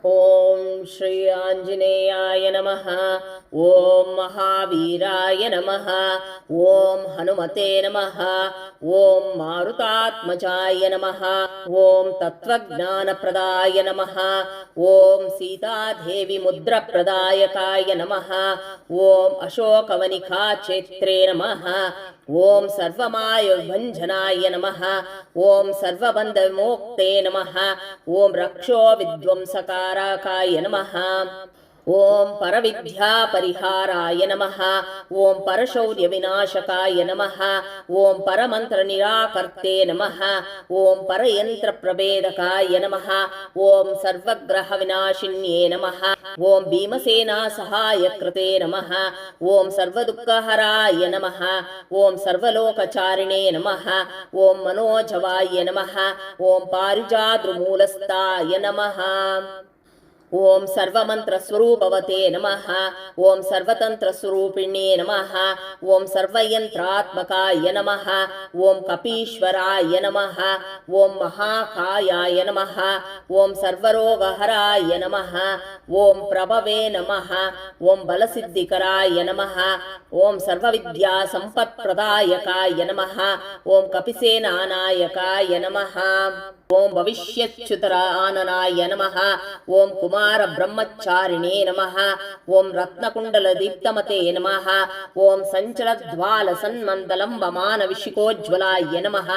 ಓಂ ಶ್ರೀ ಆಂಜನೇಯಾಯ ನಮಃ. ಓಂ ಮಹಾವೀರಾಯ ನಮಃ. ಓಂ ಹನುಮತೆ ನಮಃ. ಓಂ ಮಾರುತಾತ್ಮಜಾಯ ನಮಃ. ಓಂ ತತ್ವಜ್ಞಾನಪ್ರದಾಯ ನಮಃ. ಓಂ ಸೀತಾದೇವಿ ಮುದ್ರಪ್ರದಾಯಕಾಯ ನಮಃ. ಓಂ ಅಶೋಕವನಿಕಾ ಕ್ಷೇತ್ರೇ ನಮಃ. ಓಂ ಸರ್ವಮಾಯುರ್ಭಂಜನಾಯ ನಮಃ. ಓಂ ಸರ್ವಬಂಧವಿಮೋಕ್ತೆ ನಮಃ. ಓಂ ರಕ್ಷೋ ವಿಧ್ವಂಸಕಾರಕಾಯ ನಮಃ. ಓಂ ಪರವಿದ್ಯಾ ಪರಿಹಾರಾಯ ನಮಃ. ಓಂ ಪರಶೌರ್ಯ ವಿನಾಶಕಾಯ ನಮಃ. ಓಂ ಪರಮಂತ್ರ ನಿರಾಕರ್ತೆ ನಮಃ. ಓಂ ಪರಯಂತ್ರ ಪ್ರಭೇದಕಾಯ ನಮಃ. ಓಂ ಸರ್ವಗ್ರಹ ವಿನಾಶಿನ್ಯೇ ನಮಃ. ಓಂ ಭೀಮಸೇನಾ ಸಹಾಯಕೃತೆ ನಮಃ. ಓಂ ಸರ್ವದುಃಖಹರಾಯ ನಮಃ. ಓಂ ಸರ್ವಲೋಕಚಾರಿಣೇ ನಮಃ. ಓಂ ಮನೋಜವಾಯ ನಮಃ. ಓಂ ಪಾರಿಜಾತೃಮೂಲಸ್ಥಾಯ ನಮಃ. ಓಂ ಸರ್ವಮಂತ್ರಸ್ವರೂಪವತೆ ನಮಃ. ಓಂ ಸರ್ವತಂತ್ರಸ್ವರೂಪಿಣ್ಯೇ ನಮಃ. ಓಂ ಸರ್ವಯಂತ್ರಾತ್ಮಕಾಯ ನಮಃ. ಓಂ ಕಪೀಶ್ವರಾಯ ನಮಃ. ಓಂ ಮಹಾಕಾಯಾಯ ನಮಃ. ಓಂ ಸರ್ವರೋಗಹರಾಯ ನಮಃ. ಓಂ ಪ್ರಭವೇ ನಮಃ. ಓಂ ಬಲಸಿದ್ಧಿಕರಾಯ ನಮಃ. ಓಂ ಸರ್ವವಿದ್ಯಾ ಸಂಪತ್ಪ್ರದಾಯಕಾಯ ನಮಃ. ಓಂ ಕಪಿಸೇನಾನಾಯಕಾಯ ನಮಃ. ಓಂ ಭವಿಷ್ಯಚ್ಯುತರಾನನಾಯ ನಮಃ. ಓಂ ಕುಮಾರ ಬ್ರಹ್ಮಚಾರಿಣೇ ನಮಃ. ಓಂ ರತ್ನಕುಂಡಲ ದೀಪ್ತಮತೆ ನಮಃ. ಓಂ ಸಂಚಲದ್ವಾಲ ಸನ್ಮಂದಲಂಬಮಾನ ವಿಶಿಕೋಜ್ವಲಾಯ ನಮಃ.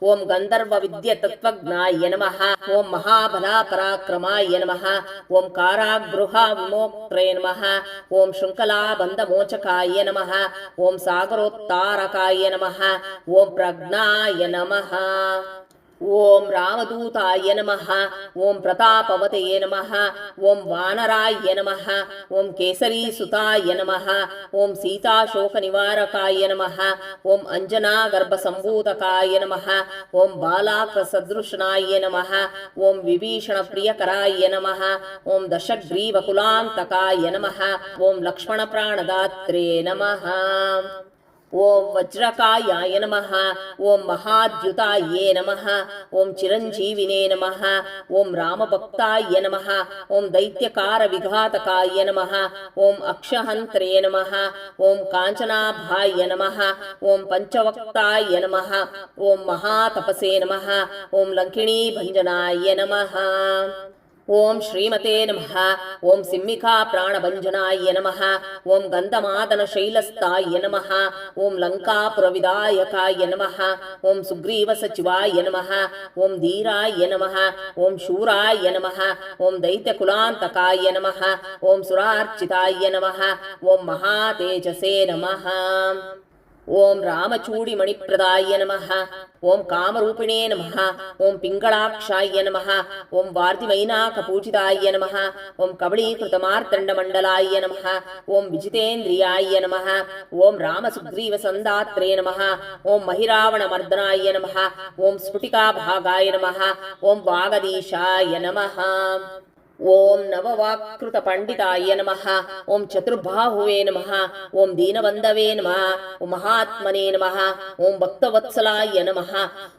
ಓಂ ಗಂಧರ್ವ ವಿದ್ಯ ತತ್ವಜ್ಞಾಯ ನಮಃ. ಓಂ ಮಹಾಬಲ ಪರಾಕ್ರಮಾಯ ನಮಃ. ಓಂ ಕಾರಾಗೃಹ ವಿಮೋಕ್ತ್ರೇ ನಮಃ. ಓಂ ಶೃಂಖಲಾ ಬಂಧ ಮೋಚಕಾಯ ನಮಃ. ಓಂ ಸಾಗರೋತ್ತಾರಕಾಯ ನಮಃ. ಓಂ ಪ್ರಜ್ಞಾಯ ನಮಃ. ಓಂ ರಾಮದೂತಾಯ ನಮಃ. ಓಂ ಪ್ರತಾಪವತೆಯೇ ನಮಃ. ಓಂ ವಾನರಾಯ ನಮಃ. ಓಂ ಕೇಸರೀಸುತಾಯ ನಮಃ. ಓಂ ಸೀತಾಶೋಕನಿವಾರಕಾಯ ನಮಃ. ಓಂ ಅಂಜನಾಗರ್ಭಸಂಭೂತಕಾಯ ನಮಃ. ಓಂ ಬಾಲಾಕಸದೃಶನಾಯ ನಮಃ. ಓಂ ವಿಭೀಷಣಪ್ರಿಯಕರಾಯ ನಮಃ. ಓಂ ದಶಗ್ರೀವಕುಲಾಂತಕಾಯ ನಮಃ. ಓಂ ಲಕ್ಷ್ಮಣಪ್ರಾಣದಾತ್ರೇ ನಮಃ. ಓಂ ವಜ್ರಕಾಯಾಯ ನಮಃ. ಓಂ ಮಹಾದ್ಯುತಾಯೇ ನಮಃ. ಓಂ ಚಿರಂಜೀವಿನೇ ನಮಃ. ಓಂ ರಾಮಭಕ್ತಾಯ ನಮಃ. ಓಂ ದೈತ್ಯಕಾರ ವಿಘಾತಕಾಯ ನಮಃ. ಓಂ ಅಕ್ಷಹಂತ್ರೇ ನಮಃ. ಓಂ ಕಾಂಚನಾಭಾಯ ನಮಃ. ಓಂ ಪಂಚವಕ್ತಾಯ ನಮಃ. ಓಂ ಮಹಾತಪಸೇ ನಮಃ. ಓಂ ಲಂಕಿಣೀ ಭಂಜನಾಯ ನಮಃ. ಓಂ ಶ್ರೀಮತೆ ನಮಃ. ಓಂ ಸಿಂಹಿಕಾ ಪ್ರಾಣಭಂಜನಾಯ ನಮಃ. ಓಂ ಗಂಧಮಾದನ ಶೈಲಸ್ಥಾಯ ನಮಃ. ಓಂ ಲಂಕಾಪುರವಿದಾಯಕಾಯ ನಮಃ. ಓಂ ಸುಗ್ರೀವ ಸಚಿವಾಯ ನಮಃ. ಓಂ ಧೀರಾಯ ನಮಃ. ಓಂ ಶೂರಾಯ ನಮಃ. ಓಂ ದೈತ್ಯಕುಲಾಂತಕಾಯ ನಮಃ. ಓಂ ಸುರಾರ್ಚಿತಾಯ ನಮಃ. ಓಂ ಮಹಾತೇಜಸೇ ನಮಃ. ಓಂ ರಾಮಚೂಡಿಮಣಿಪ್ರದಾಯ ನಮಃ. ಓಂ ಕಾಮರೂಪಿಣೇ ನಮಃ. ಓಂ ಪಿಂಗಳಾಕ್ಷಾಯ ನಮಃ. ಓಂ ವಾರ್ಧಿಮೈನಾಕಪೂಜಿತಾಯ ನಮಃ. ಓಂ ಕಬಳೀಕೃತಮಾರ್ತಂಡಮಂಡಲಾಯ ನಮಃ. ಓಂ ವಿಜಿತೇಂದ್ರಿಯಾಯ ನಮಃ. ಓಂ ರಾಮಸುಗ್ರೀವಸಂದಾತ್ರೇ ನಮಃ. ಓಂ ಮಹಿರಾವಣಮರ್ದನಾಯ ನಮಃ. ಓಂ ಸ್ಫುಟಿಕಾಭಾಗಾಯ ನಮಃ. ಓಂ ವಾಗದೀಶಾಯ ನಮಃ. ಓಂ ನವವಾಕೃತ ಪಂಡಿತಾಯ ನಮಃ. ಓಂ ಚತುರ್ಬಾಹುವೇ ನಮಃ. ಓಂ ದೀನಬಂಧವೇ ನಮಃ. ಓಂ ಮಹಾತ್ಮನೇ ನಮಃ. ಓಂ ಭಕ್ತವತ್ಸಲಾಯ ನಮಃ.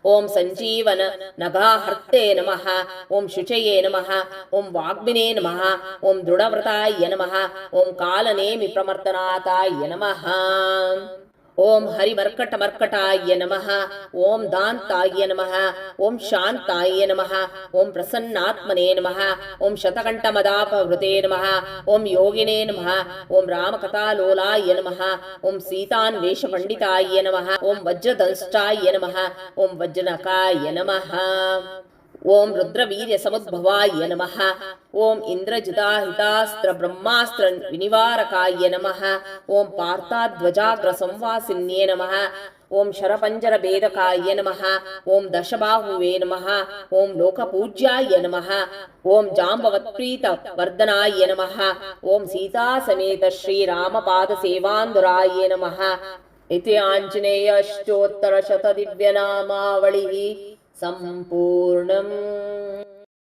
ಓಂ ಸಂಜೀವನ ನಗಾಹರ್ತೆ ನಮಃ. ಓಂ ಶುಚಯೇ ನಮಃ. ಓಂ ವಾಗ್ಮಿನೇ ನಮಃ. ಓಂ ದೃಢವ್ರತಾಯ ನಮಃ. ಓಂ ಕಾಲನೇಮಿ ಪ್ರಮರ್ದನಾಥಾಯ ನಮಃ. ಓಂ ಹರಿಮರ್ಕಟಮರ್ಕಟಾಯ ನಮಃ. ಓಂ ದಾಂತಾಯ ನಮಃ. ಓಂ ಶಾಂತಾಯ ನಮಃ. ಓಂ ಪ್ರಸನ್ನಾತ್ಮನೇ ನಮಃ. ಓಂ ಶತಕಂಠಮದಾಪವೃತೆ ನಮಃ. ಓಂ ಯೋಗಿನೇ ನಮಃ. ಓಂ ರಾಮಕಥಾಲೋಲಾಯ ನಮಃ. ಓಂ ಸೀತಾನ್ವೇಷಪಂಡಿತಾಯ ನಮಃ. ಓಂ ವಜ್ರದಂಷ್ಟಾಯ ನಮಃ. ಓಂ ವಜ್ರನಕಾಯ ನಮಃ. ಓಂ ರುದ್ರವೀರ್ಯ ಸಮುದ್ಭವಾಯ ನಮಃ. ಓಂ ಇಂದ್ರಜಿತಾಹಿತಾಸ್ತ್ರ ಬ್ರಹ್ಮಾಸ್ತ್ರ ವಿನಿವಾರಕಾಯ ನಮಃ. ಓಂ ಪಾರ್ಥಧ್ವಜಾಗ್ರ ಸಂವಾಸಿನ್ಯೇ ನಮಃ. ಓಂ ಶರಪಂಜರ ಭೇದಕಾಯ ನಮಃ. ಓಂ ದಶಬಾಹುವೇ ನಮಃ. ಓಂ ಲೋಕಪೂಜ್ಯಾಯ ನಮಃ. ಓಂ ಜಾಂಬವತ್ಪ್ರೀತ ವರ್ಧನಾಯ ನಮಃ. ಓಂ ಸೀತಾ ಸಮೇತ ಶ್ರೀರಾಮಪಾದ ಸೇವಾಂಧುರಾಯ ನಮಃ. ಇತಿ ಆಂಜನೇಯ ಅಷ್ಟೋತ್ತರ ಶತದಿವ್ಯನಾಮಾವಳಿ ಸಂಪೂರ್ಣಂ.